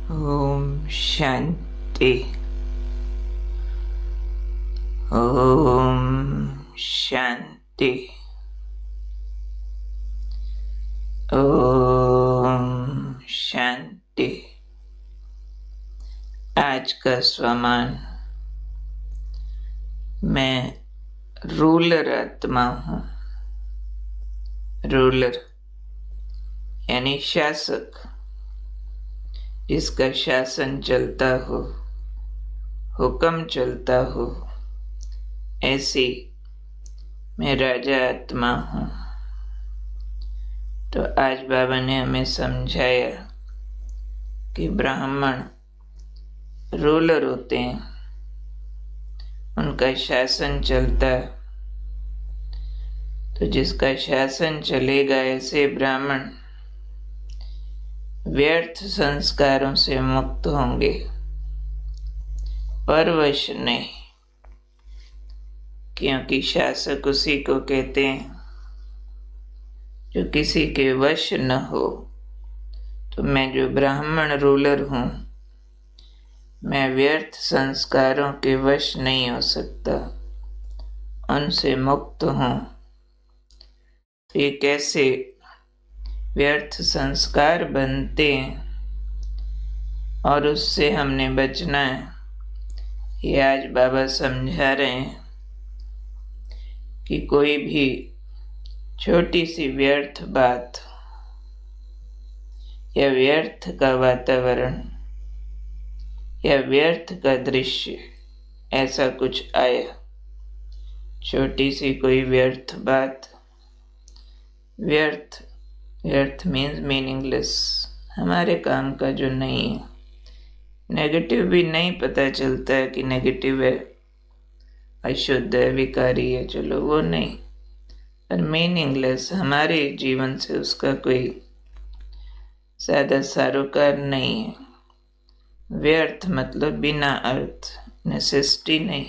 ओम शांति। ओम शांति। ओम शांति। आज का स्वमान, मैं रूलर आत्मा हूँ। रूलर यानी शासक, जिसका शासन चलता हो, हुक्म चलता हो, ऐसी मैं राजा आत्मा हूँ। तो आज बाबा ने हमें समझाया कि ब्राह्मण रूलर होते हैं, उनका शासन चलता है। तो जिसका शासन चलेगा, ऐसे ब्राह्मण व्यर्थ संस्कारों से मुक्त होंगे, परवश नहीं। क्योंकि शासक उसी को कहते हैं जो किसी के वश न हो। तो मैं जो ब्राह्मण रूलर हूँ, मैं व्यर्थ संस्कारों के वश नहीं हो सकता, उनसे मुक्त हूँ। तो ये कैसे व्यर्थ संस्कार बनते हैं और उससे हमने बचना है, ये आज बाबा समझा रहे हैं कि कोई भी छोटी सी व्यर्थ बात या व्यर्थ का वातावरण या व्यर्थ का दृश्य, ऐसा कुछ आया, छोटी सी कोई व्यर्थ बात, व्यर्थ मीन्स मीनिंगलेस, हमारे काम का जो नहीं है। नेगेटिव भी नहीं पता चलता है कि नेगेटिव है, अशुद्ध है, विकारी है, चलो वो नहीं, पर मीनिंगलेस, हमारे जीवन से उसका कोई ज्यादा सरोकार नहीं है। व्यर्थ मतलब बिना अर्थ, नेसेसिटी नहीं।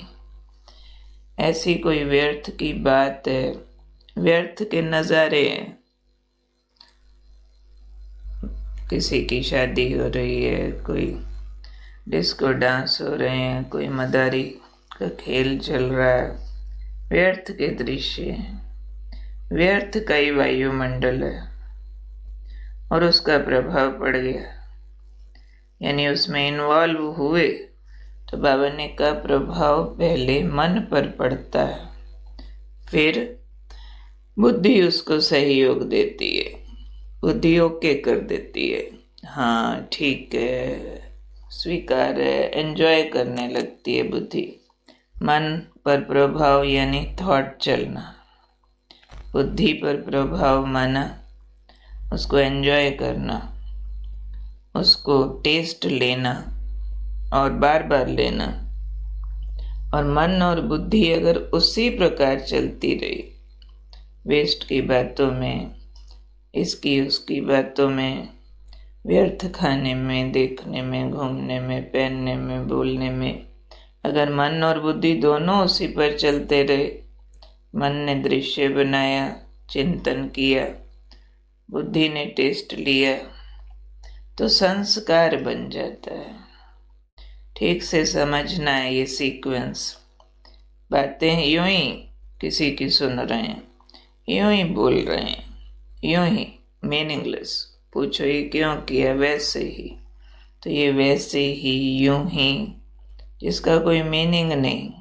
ऐसी कोई व्यर्थ की बात है, व्यर्थ के नज़ारे हैं। किसी की शादी हो रही है, कोई डिस्को डांस हो रहे हैं, कोई मदारी का खेल चल रहा है, व्यर्थ के दृश्य हैं। व्यर्थ का ही वायुमंडल है और उसका प्रभाव पड़ गया, यानी उसमें इन्वॉल्व हुए तो बाबा ने कहा प्रभाव पहले मन पर पड़ता है, फिर बुद्धि उसको सहयोग देती है, बुद्धि ओके कर देती है, हाँ ठीक है, स्वीकार है, एंजॉय करने लगती है बुद्धि। मन पर प्रभाव यानी थॉट चलना, बुद्धि पर प्रभाव माना उसको एंजॉय करना, उसको टेस्ट लेना और बार बार लेना। और मन और बुद्धि अगर उसी प्रकार चलती रही, वेस्ट की बातों में, इसकी उसकी बातों में, व्यर्थ खाने में, देखने में, घूमने में, पहनने में, बोलने में, अगर मन और बुद्धि दोनों उसी पर चलते रहे, मन ने दृश्य बनाया, चिंतन किया, बुद्धि ने टेस्ट लिया, तो संस्कार बन जाता है। ठीक से समझना है ये सीक्वेंस। बातें यूं ही किसी की सुन रहे हैं, यूं ही बोल रहे हैं, यूं ही मीनिंगलेस, पूछो ये क्यों किया, वैसे ही। तो ये वैसे ही, यूं ही, जिसका कोई मीनिंग नहीं।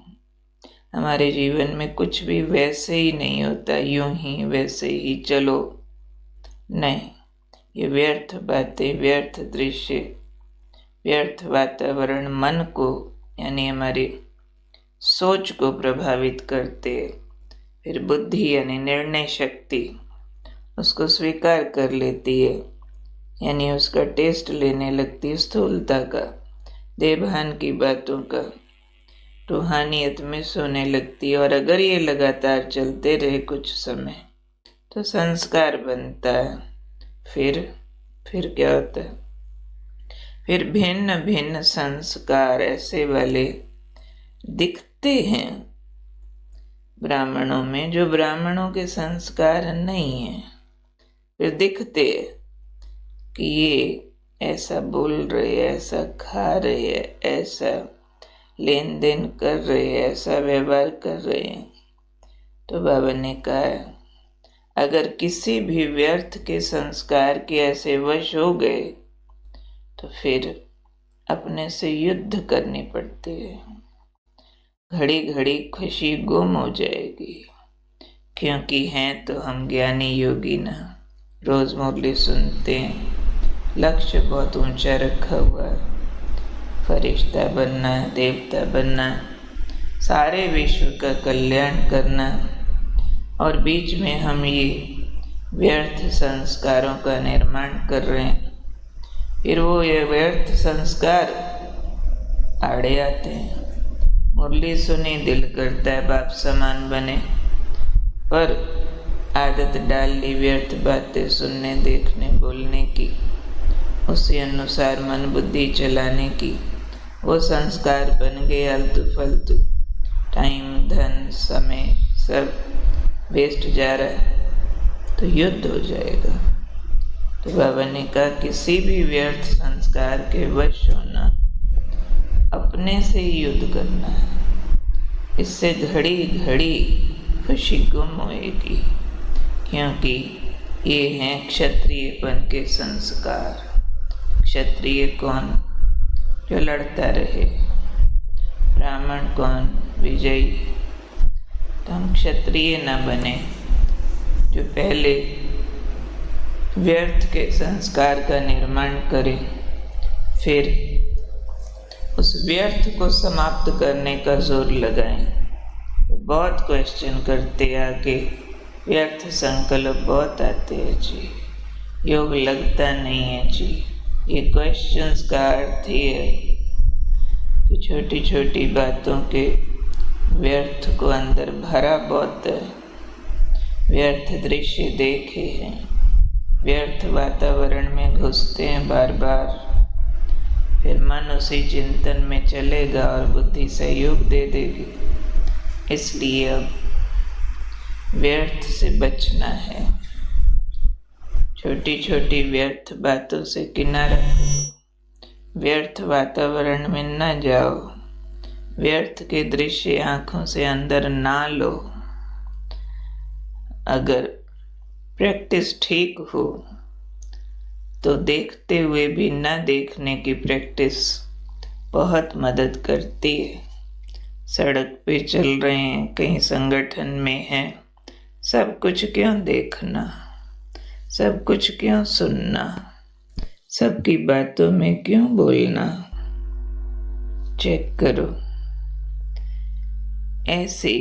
हमारे जीवन में कुछ भी वैसे ही नहीं होता, यूं ही वैसे ही चलो, नहीं। ये व्यर्थ बातें, व्यर्थ दृश्य, व्यर्थ वातावरण मन को, यानी हमारी सोच को प्रभावित करते। फिर बुद्धि यानी निर्णय शक्ति उसको स्वीकार कर लेती है, यानी उसका टेस्ट लेने लगती है, स्थूलता का, देवभान की बातों का, रूहानियत में सोने लगती है। और अगर ये लगातार चलते रहे कुछ समय, तो संस्कार बनता है। फिर क्या होता है? फिर भिन्न भिन्न संस्कार ऐसे वाले दिखते हैं ब्राह्मणों में, जो ब्राह्मणों के संस्कार नहीं है। फिर दिखते कि ये ऐसा बोल रहे, ऐसा खा रहे, ऐसा लेन देन कर रहे, ऐसा व्यवहार कर रहे हैं। तो बाबा ने कहा, अगर किसी भी व्यर्थ के संस्कार के ऐसे वश हो गए तो फिर अपने से युद्ध करनी पड़ती है। घड़ी घड़ी खुशी गुम हो जाएगी, क्योंकि हैं तो हम ज्ञानी योगी ना, रोज मुरली सुनते हैं, लक्ष्य बहुत ऊंचा रखा हुआ है, फरिश्ता बनना, देवता बनना, सारे विश्व का कल्याण करना, और बीच में हम ये व्यर्थ संस्कारों का निर्माण कर रहे हैं। फिर वो ये व्यर्थ संस्कार आड़े आते हैं। मुरली सुनी, दिल करता है बाप समान बने, पर आदत डाल ली व्यर्थ बातें सुनने, देखने, बोलने की, उसी अनुसार मन बुद्धि चलाने की। वो संस्कार बन गए आलतू फालतू, टाइम, धन, समय सब वेस्ट जा रहा है, तो युद्ध हो जाएगा। तो बाबा ने कहा, किसी भी व्यर्थ संस्कार के वश होना, अपने से ही युद्ध करना है। इससे घड़ी घड़ी खुशी गुम होएगी, क्योंकि ये हैं क्षत्रियपन के संस्कार। क्षत्रिय कौन? जो लड़ता रहे। ब्राह्मण कौन? विजयी। तो हम क्षत्रिय न बने, जो पहले व्यर्थ के संस्कार का निर्माण करें, फिर उस व्यर्थ को समाप्त करने का जोर लगाएं। बहुत क्वेश्चन करते आके, व्यर्थ संकल्प बहुत आते हैं जी, योग लगता नहीं है जी। ये क्वेश्चंस का अर्थ ही है कि छोटी छोटी बातों के व्यर्थ को अंदर भरा बहुत है। व्यर्थ दृश्य देखे हैं, व्यर्थ वातावरण में घुसते हैं बार बार, फिर मन उसी चिंतन में चलेगा और बुद्धि सहयोग दे देगी। इसलिए अब व्यर्थ से बचना है। छोटी छोटी व्यर्थ बातों से किनारा करो, व्यर्थ वातावरण में न जाओ, व्यर्थ के दृश्य आंखों से अंदर ना लो। अगर प्रैक्टिस ठीक हो तो देखते हुए भी न देखने की प्रैक्टिस बहुत मदद करती है। सड़क पे चल रहे हैं, कहीं संगठन में हैं, सब कुछ क्यों देखना, सब कुछ क्यों सुनना, सबकी बातों में क्यों बोलना। चेक करो। ऐसे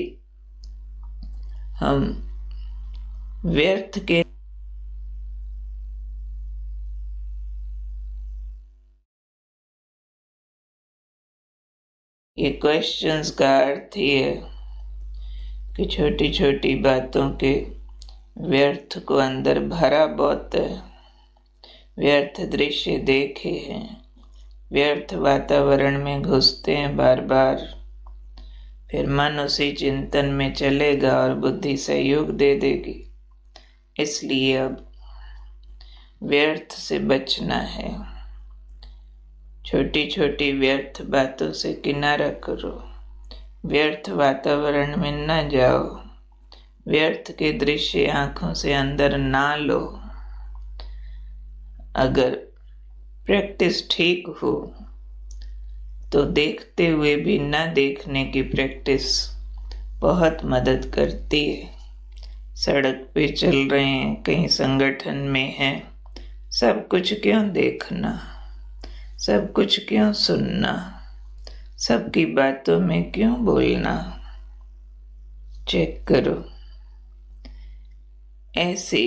हम व्यर्थ के ये क्वेश्चंस का अर्थ ही है कि छोटी छोटी बातों के व्यर्थ को अंदर भरा बहुत है। व्यर्थ दृश्य देखे हैं, व्यर्थ वातावरण में घुसते हैं बार बार, फिर मन उसी चिंतन में चलेगा और बुद्धि सहयोग दे देगी। इसलिए अब व्यर्थ से बचना है। छोटी छोटी व्यर्थ बातों से किनारा करो, व्यर्थ वातावरण में न जाओ, व्यर्थ के दृश्य आंखों से अंदर ना लो। अगर प्रैक्टिस ठीक हो तो देखते हुए भी न देखने की प्रैक्टिस बहुत मदद करती है। सड़क पे चल रहे हैं, कहीं संगठन में हैं, सब कुछ क्यों देखना, सब कुछ क्यों सुनना, सबकी बातों में क्यों बोलना। चेक करो। ऐसे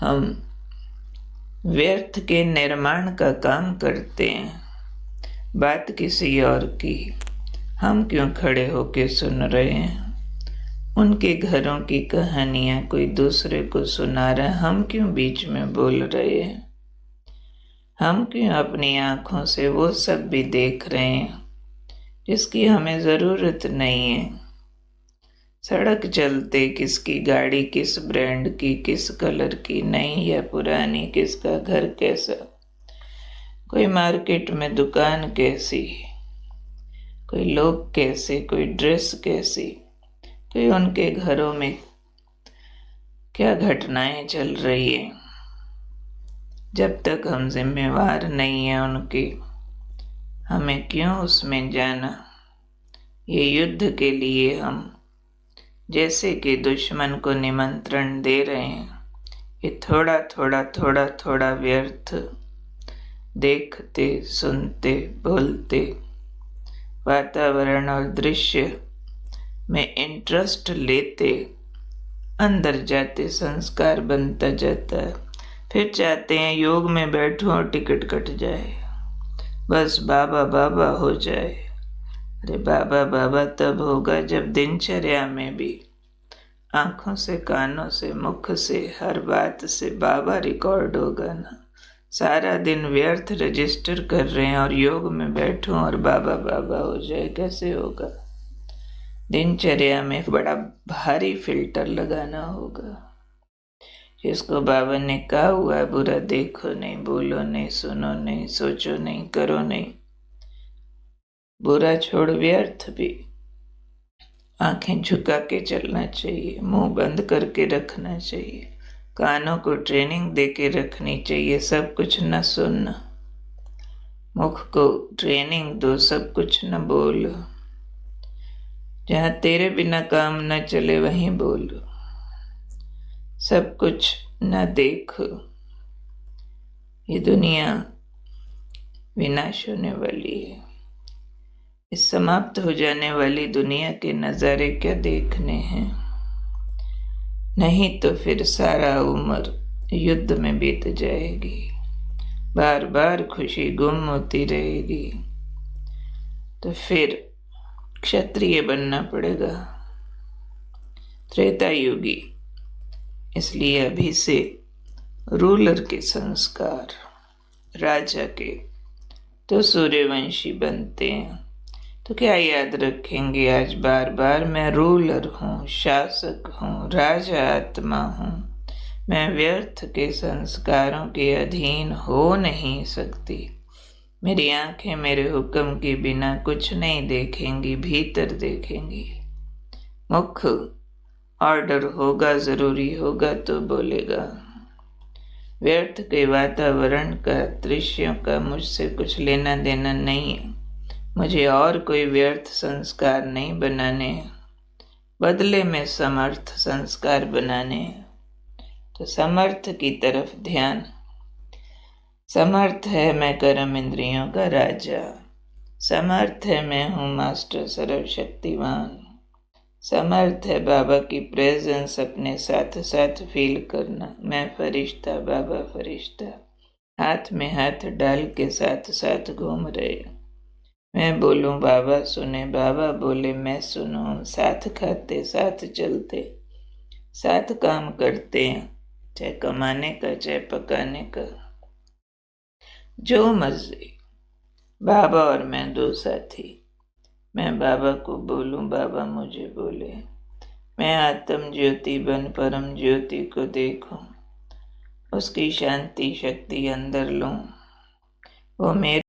हम व्यर्थ के निर्माण का काम करते हैं। बात किसी और की, हम क्यों खड़े होके सुन रहे हैं। उनके घरों की कहानियां कोई दूसरे को सुना रहा है, हम क्यों बीच में बोल रहे हैं। हम क्यों अपनी आंखों से वो सब भी देख रहे हैं जिसकी हमें ज़रूरत नहीं है। सड़क चलते किसकी गाड़ी किस ब्रांड की, किस कलर की, नई या पुरानी, किसका घर कैसा, कोई मार्केट में दुकान कैसी, कोई लोग कैसे, कोई ड्रेस कैसी, कोई उनके घरों में क्या घटनाएं चल रही है। जब तक हम जिम्मेवार नहीं हैं उनके, हमें क्यों उसमें जाना। ये युद्ध के लिए हम जैसे कि दुश्मन को निमंत्रण दे रहे हैं। ये थोड़ा थोड़ा थोड़ा थोड़ा व्यर्थ देखते, सुनते, बोलते, वातावरण और दृश्य में इंटरेस्ट लेते, अंदर जाते संस्कार बनता जाता है। फिर चाहते हैं योग में बैठूं और टिकट कट जाए, बस बाबा बाबा हो जाए। अरे बाबा बाबा तब होगा जब दिनचर्या में भी आंखों से, कानों से, मुख से, हर बात से बाबा रिकॉर्ड होगा ना। सारा दिन व्यर्थ रजिस्टर कर रहे हैं और योग में बैठूं और बाबा बाबा हो जाए, कैसे होगा। दिनचर्या में बड़ा भारी फिल्टर लगाना होगा। जिसको बाबा ने कहा हुआ है बुरा देखो नहीं, बोलो नहीं, सुनो नहीं, सोचो नहीं, करो नहीं। बुरा छोड़ व्यर्थ भी आंखें झुका के चलना चाहिए, मुंह बंद करके रखना चाहिए, कानों को ट्रेनिंग दे के रखनी चाहिए, सब कुछ न सुनना। मुख को ट्रेनिंग दो, सब कुछ न बोलो। जहाँ तेरे बिना काम न चले वहीं बोलो। सब कुछ न देखो। ये दुनिया विनाश होने वाली है। इस समाप्त हो जाने वाली दुनिया के नज़ारे क्या देखने हैं। नहीं तो फिर सारा उम्र युद्ध में बीत जाएगी, बार बार खुशी गुम होती रहेगी। तो फिर क्षत्रिय बनना पड़ेगा, त्रेता युगी। इसलिए अभी से रूलर के संस्कार, राजा के तो सूर्यवंशी बनते हैं। तो क्या याद रखेंगे आज बार बार, मैं रूलर हूँ, शासक हूँ, राजा आत्मा हूँ। मैं व्यर्थ के संस्कारों के अधीन हो नहीं सकती। मेरी आंखें मेरे हुक्म के बिना कुछ नहीं देखेंगी, भीतर देखेंगी। मुख ऑर्डर होगा, जरूरी होगा तो बोलेगा। व्यर्थ के वातावरण का, दृश्यों का मुझसे कुछ लेना देना नहीं है। मुझे और कोई व्यर्थ संस्कार नहीं बनाने, बदले में समर्थ संस्कार बनाने। तो समर्थ की तरफ ध्यान। समर्थ है मैं कर्म इंद्रियों का राजा, समर्थ है मैं हूँ मास्टर सर्वशक्तिमान, समर्थ है बाबा की प्रेजेंस अपने साथ साथ फील करना। मैं फरिश्ता, बाबा फरिश्ता, हाथ में हाथ डाल के साथ साथ घूम रहे। मैं बोलूं बाबा सुने, बाबा बोले मैं सुनूं। साथ खाते, साथ चलते, साथ काम करते हैं, चाहे कमाने का चाहे पकाने का, जो मर्जी। बाबा और मैं दो साथी। मैं बाबा को बोलूं, बाबा मुझे बोले। मैं आत्म ज्योति बन परम ज्योति को देखूं, उसकी शांति शक्ति अंदर लूं। वो मेरे